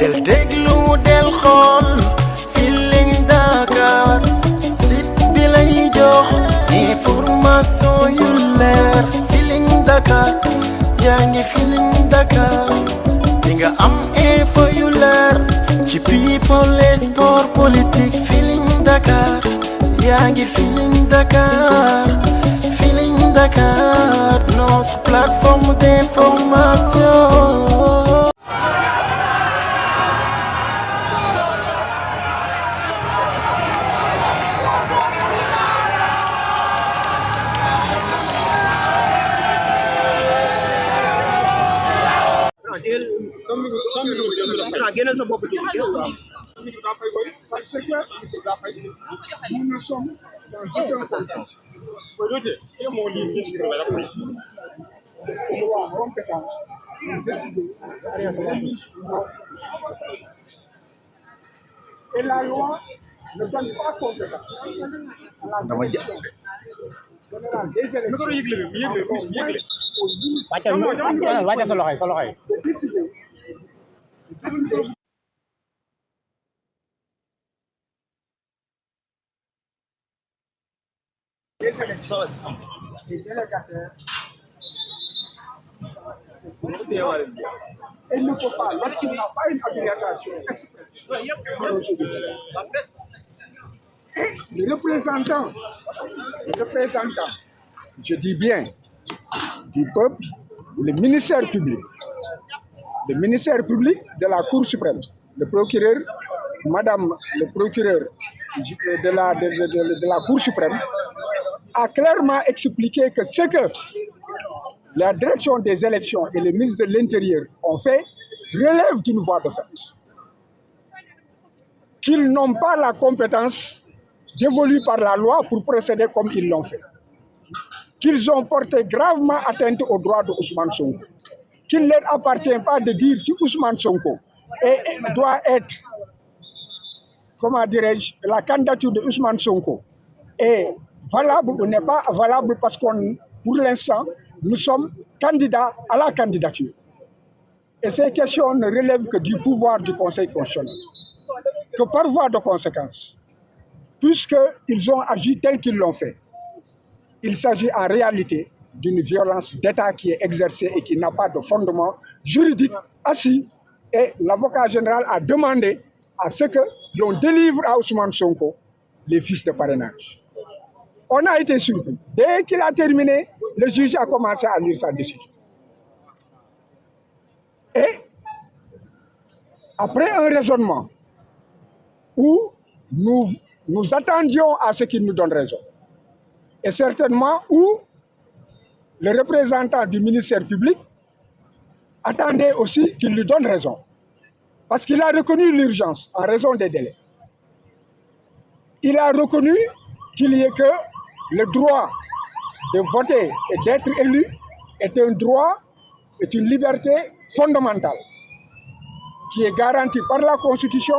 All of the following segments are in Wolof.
del déglu del xool Feeling Dakar site bi lay jox information yu leer Feeling Dakar yaa ngi Feeling Dakar di nga am info yu leer ci people et sport politique Feeling Dakar yaa ngi Feeling Dakar Feeling Dakar notre plateforme d'information. génneel sa bopp parce que nous ne sommes dans aucun contexte. Compétent décider et la loi ne donne pas compétence à la direction générale des élections de décider des élections et délégataires. Et il ne faut pas, lorsqu'il n'y a pas une habilitation expresse, le représentant, je dis bien, du peuple, le ministère public de la Cour suprême, le procureur, madame le procureur de la Cour suprême, a clairement expliqué que ce que la direction des élections et le ministre de l'Intérieur ont fait relève d'une voie de fait. Qu'ils n'ont pas la compétence dévolue par la loi pour procéder comme ils l'ont fait. Qu'ils ont porté gravement atteinte aux droits de Ousmane Sonko. Qu'il ne leur appartient pas de dire si Ousmane Sonko doit être, comment dirais-je, la candidature de Ousmane Sonko est valable ou n'est pas valable parce qu'on, pour l'instant, nous sommes candidats à la candidature. Et ces questions ne relèvent que du pouvoir du Conseil constitutionnel. Que par voie de conséquence, puisqu'ils ont agi tel qu'ils l'ont fait, il s'agit en réalité d'une violence d'État qui est exercée et qui n'a pas de fondement juridique assis. Et l'avocat général a demandé à ce que l'on délivre à Ousmane Sonko les fiches de parrainage. On a été surpris. Dès qu'il a terminé, le juge a commencé à lire sa décision. Et après un raisonnement où nous attendions à ce qu'il nous donne raison, et certainement où le représentant du ministère public attendait aussi qu'il lui donne raison, parce qu'il a reconnu l'urgence en raison des délais. Il a reconnu qu'il y ait que le droit de voter et d'être élu est un droit, est une liberté fondamentale qui est garantie par la Constitution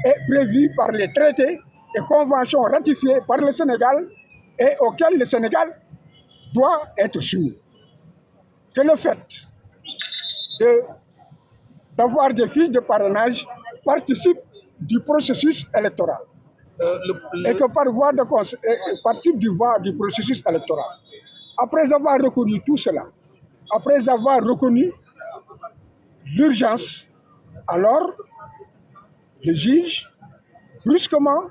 et prévue par les traités et conventions ratifiées par le Sénégal et auxquelles le Sénégal doit être soumis. Que le fait d'avoir des fiches de parrainage participe du processus électoral. Et que par voie de participe du processus électoral. Après avoir reconnu tout cela, après avoir reconnu l'urgence, alors le juge, brusquement,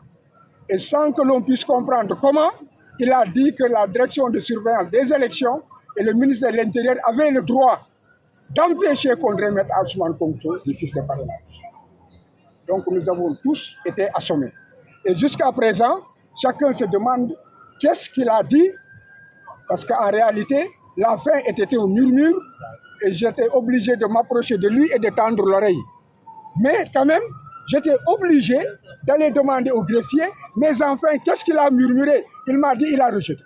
et sans que l'on puisse comprendre comment, il a dit que la direction de surveillance des élections et le ministère de l'Intérieur avaient le droit d'empêcher qu'on remette à Ousmane Sonko les fiches de parrainage. Donc nous avons tous été assommés. Et jusqu'à présent, chacun se demande qu'est-ce qu'il a dit, parce qu'en réalité, la fin était au murmure et j'étais obligé de m'approcher de lui et de tendre l'oreille. Mais quand même, j'étais obligé d'aller demander au greffier, mais enfin, qu'est-ce qu'il a murmuré? Il m'a dit, il a rejeté.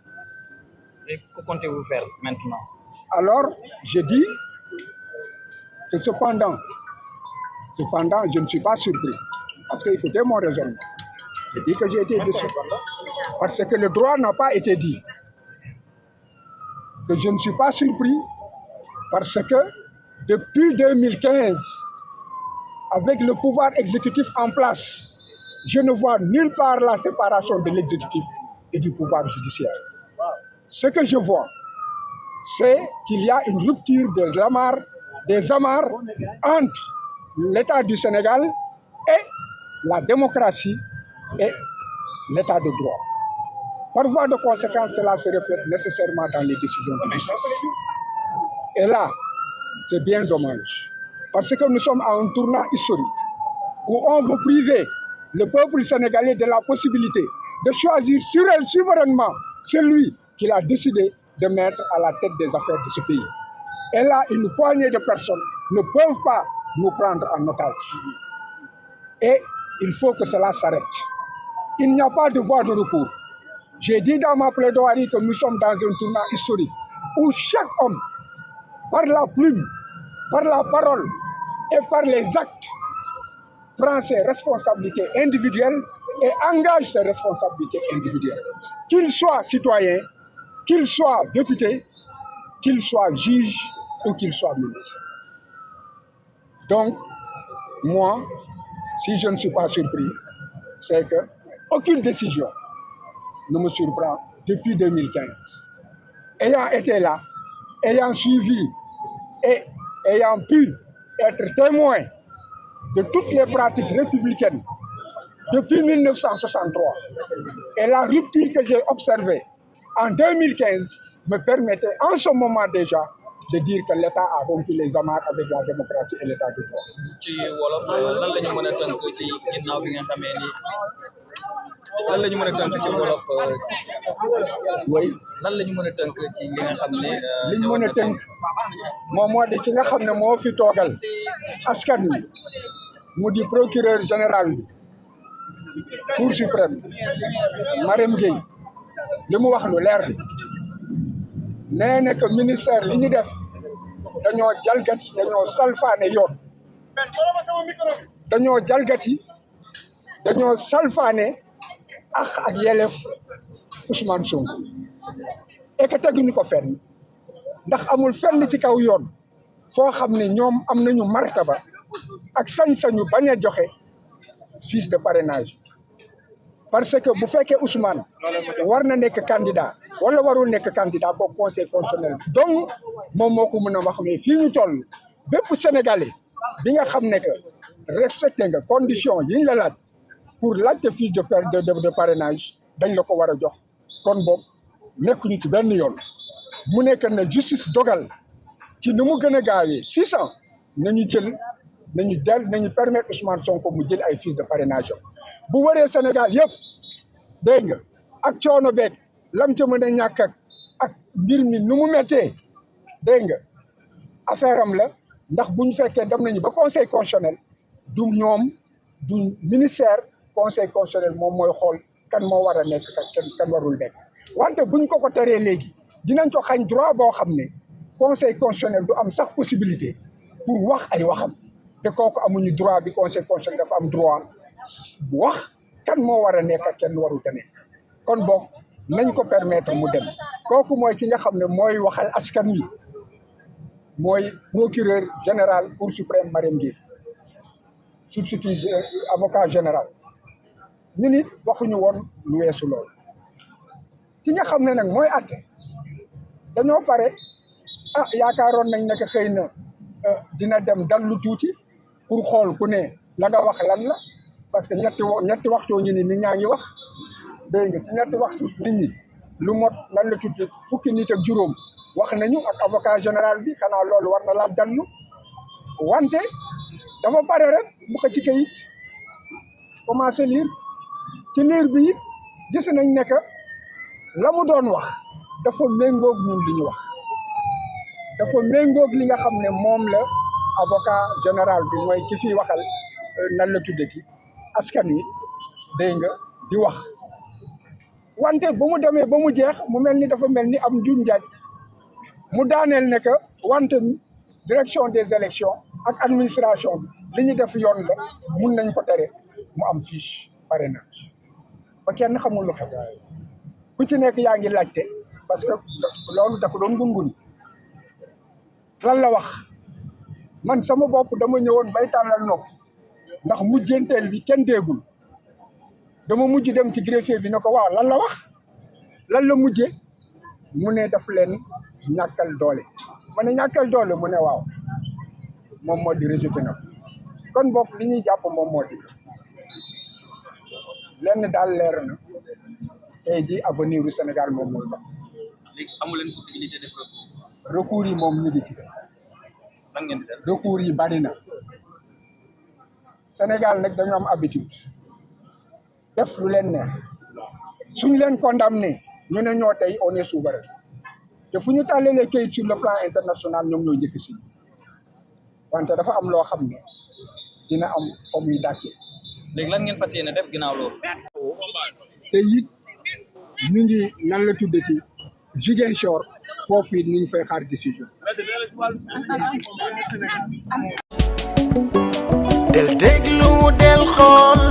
Et que comptez-vous faire maintenant? Alors, j'ai dit que cependant, je ne suis pas surpris, parce que écoutez mon raisonnement. Je dis que j'ai été déçu, parce que le droit n'a pas été dit. Que je ne suis pas surpris, parce que depuis 2015, avec le pouvoir exécutif en place, je ne vois nulle part la séparation de l'exécutif et du pouvoir judiciaire. Ce que je vois, c'est qu'il y a une rupture des amarres entre l'État du Sénégal et la démocratie et l'État de droit. Par voie de conséquence, cela se reflète nécessairement dans les décisions de justice. Et là, c'est bien dommage, parce que nous sommes à un tournant historique où on veut priver le peuple sénégalais de la possibilité de choisir souverainement celui qu'il a décidé de mettre à la tête des affaires de ce pays. Et là, une poignée de personnes ne peuvent pas nous prendre en otage. Et il faut que cela s'arrête. Il n'y a pas de voie de recours. J'ai dit dans ma plaidoirie que nous sommes dans un tournant historique où chaque homme, par la plume, par la parole et par les actes, prend ses responsabilités individuelles et engage ses responsabilités individuelles. Qu'il soit citoyen, qu'il soit député, qu'il soit juge ou qu'il soit ministre. Donc, moi, si je ne suis pas surpris, c'est que aucune décision ne me surprend depuis 2015. Ayant été là, ayant suivi et ayant pu être témoin de toutes les pratiques républicaines depuis 1963 et la rupture que j'ai observée en 2015 me permettait en ce moment déjà de dire que l'État a rompu les amarres avec la démocratie et l'État de droit. ci wolof lan la ñu mën a tënk ci ginnaaw bi nga xamee ni lan la ñu mën a tënk ci wolof oui lan la ñu mën a tënk ci li nga xam ne li ñu mën a tënk moom moo di ki nga xam ne moo fi toogal askan wi mu di procureur général bi Cour suprême Marème Gueye li mu wax lu leer nee na que ministère li ñu def dañoo jalgati dañoo salfaane yoon dañoo jalgati dañoo salfaane ak yelleef Ousmane Sonko et que teguñu ko fenn ndax amul fenn ci kaw yoon foo xam ne ñoom am nañu martaba ak sañ-sañu bañ a joxe fiche de parrainage parce que bu fekkee Ousmane war na nekk candidat wala warul nekk candidat ko conseil constitutionnel donc moom moo ko mën a wax mais fii ñu toll bépp sénégalais bi nga xam ne que respecté nga condition yi ñu la laaj pour laajte fiche de parrainage dañ la ko war a jox kon boog nekkuñu ci benn yoon mu nekk na justice dogal ci ni mu gën a gaawee 600 nañu permettre Ousmane Sonko mu jël ay fiche de parrainage bu waree Sénégal yëpp dégg nga ak coono beeg lam ca mën a ñàkk ak mbir mi nu mu méttee dégg nga affaire am la ndax bu ñu fekkee dem nañu ba conseil constitutionnel du ñoom du ministère conseil constitutionnel moom mooy xool kan moo war a nekk kan warul nekk wante buñ ko teree léegi dinañ ko xañ droit boo xam ne conseil constitutionnel du am sax possibilité pour wax ay waxam te kooku amuñu droit bi conseil constitutionnel dafa am droit wax kan moo war a nekk ak kenn warul te nekk kon boog nañ ko permettre mu dem kooku mooy ki nga xam ne mooy waxal askan wi mooy procureur général cour suprême Marème Gueye substitut avocat général ñu nit waxuñu woon lu weesu loolu ki nga xam ne nag mooy atte dañoo pare yaakaaroon nañ ne que xëy na dina dem dallu tuuti pour xool ku ne la nga wax lan la parce que ñetti waxtu ñu ni nit ñaa ngi wax dégg nga ci ñetti waxtu nit ñi lu mot lan la tuuti fukki nit ak juróom wax nañu ak avocat général bi xanaa loolu war na laa dallu wante dafa pare rek bu ko ci kayit commencé lire ci lire bi it gis nañ ne que la mu doon wax dafa méngoog ñun li ñu wax dafa méngoog li nga xam ne moom la avocat général bi mooy ki fi waxal nan la tuddati askan wi dégg nga di wax wante ba mu demee ba mu jeex mu mel ni dafa mel ni am njuñ njaaj mu daaneel ne que wante direction des élections ak administration bi li ñu def yoon la mun nañ ko tere mu am fiche parrainage ba kenn xamul lu xew ku ci nekk yaa ngi laajte parce que loolu dafa doon gungun lan la wax man sama bopp dama ñëwoon bay tàllal nopp ndax mujjanteel bi kenn déggul dama mujj dem ci greffier bi ne ko waaw lan la wax lan la mujje mu ne daf leen ñàkkal doole ma ne ñàkkal doole mu ne waaw moom moo di rejeté na kon boog li ñuy jàpp moom moo di lenn daal leer na tey ji avenir du Sénégal moom mooy dox. léegi amu leen possibilité de recours yi moom ñu ngi ci lan ngeen di def recours yi bari na Sénégal nag dañu am habitude def lu leen neex suñ leen condamné ñu ne ñoo tey on est souverain te fu ñu tàllalee kayit sur le plan international ñoom ñoo njëkk si wante dafa am loo xam ne dina am fa muy dàkkee. léegi lan ngeen fas yéene def ginnaaw loolu. te it ñu ngi nan la tuddati Ziguinchor foofu it ñu ngi fay xaar décision. del déglu del xool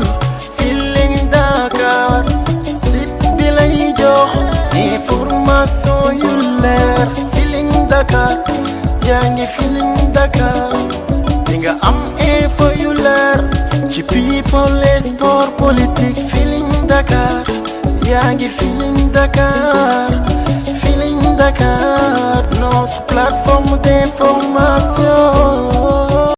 Feeling Dakar site bi lay jox information yu leer Feeling Dakar yaa ngi Feeling Dakar di nga am info yu leer ci people et sport politique Feeling Dakar yaa ngi Feeling Dakar Feeling Dakar notre plateforme d'information